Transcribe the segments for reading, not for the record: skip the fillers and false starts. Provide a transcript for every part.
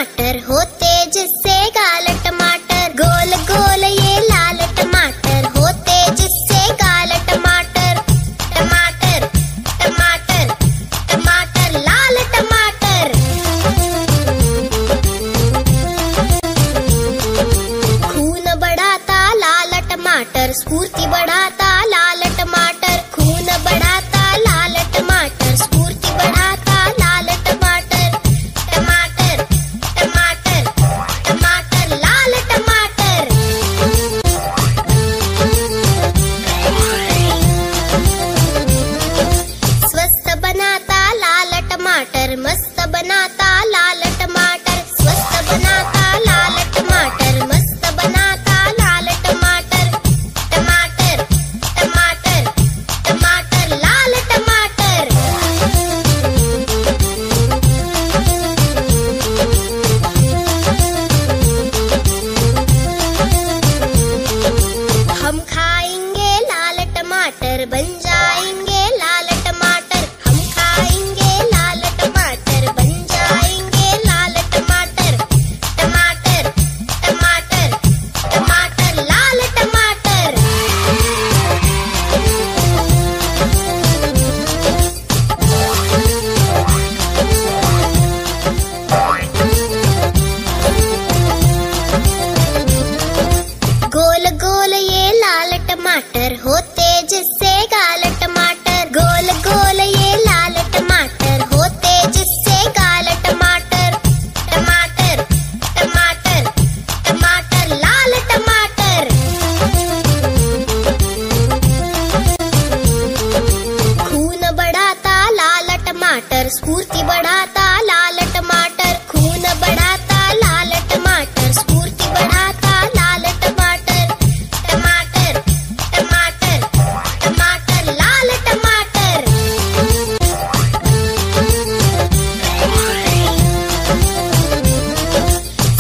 टमाटर होते जिससे गाल टमाटर, गोल गोल ये लाल टमाटर होते जिससे गाल टमाटर। टमाटर टमाटर टमाटर लाल टमाटर। खून बढ़ाता लाल टमाटर, स्फूर्ति बढ़ाता लाल टमाटर। खून बढ़ाता लाल टमाटर, स्फूर्ति बढ़ाता लाल टमाटर। टमाटर टमाटर टमाटर लाल टमाटर। स्वस्थ बनाता लाल टमाटर, मस्त बनाता लाल टमाटर। स्वस्थ बनाता लाल टमाटर, मस्त बनाता लाल टमाटर। टमाटर टमाटर टमाटर लाल टमाटर। हम खाएंगे लाल टमाटर, बन जाएंगे लाल टमाटर। हम खाएंगे लाल टमाटर, बन जाएंगे लाल टमाटर। टमाटर टमाटर टमाटर लाल टमाटर। गोल गोल ये लाल टमाटर होते जिससे गाल टमाटर। गोल गोल ये लाल टमाटर होते जिससे गाल टमाटर। टमाटर टमाटर टमाटर लाल टमाटर। खून बढ़ाता लाल टमाटर, स्फूर्ति बढ़ाता लाल टमाटर। खून बढ़ाता लाल टमाटर, स्फूर्ति बढ़ाता लाल टमाटर। टमाटर टमाटर टमाटर लाल टमाटर।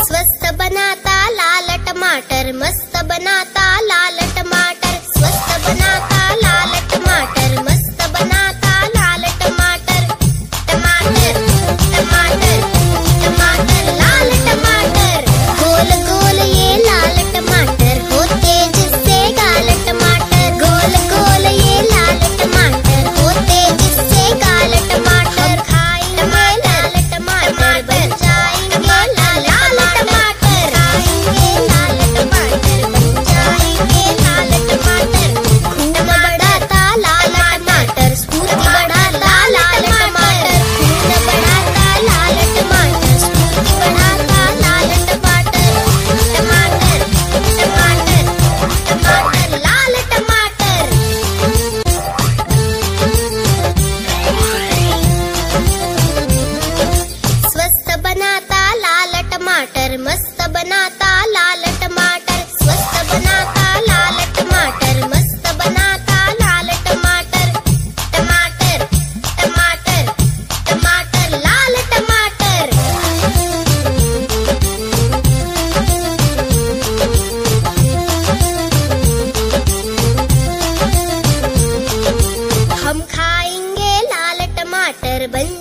स्वस्थ बनाता लाल टमाटर, मस्त बनाता लाल टमाटर। स्वस्थ बनाता लाल टमाटर, मस्त बनाता लाल टमाटर। टमाटर टमाटर टमाटर लाल टमाटर। गोल गोल ये लाल टमाटर होते जिससे गाल टमाटर। गोल गोल ये लाल टमाटर होते जिससे गाल टमाटर। खाएंगे लाल टमाटर, बन जाएंगे लाल टमाटर। खाएंगे लाल टमाटर, बन जाएंगे लाल टमाटर। खून बढ़ाता लाल टमाटर, स्फूर्ति बढ़ाता लाल टमाटर। खून बढ़ाता लाल टमाटर, स्फूर्ति बढ़ाता लाल टमाटर। टमाटर टमाटर टमाटर लाल टमाटर। स्वस्थ बनाता लाल टमाटर, मस्त बनाता लाल टमाटर। स्वस्थ बनाता लाल टमाटर, मस्त बनाता लाल टमाटर। टमाटर टमाटर टमाटर लाल टमाटर। हम खाएंगे लाल टमाटर, बन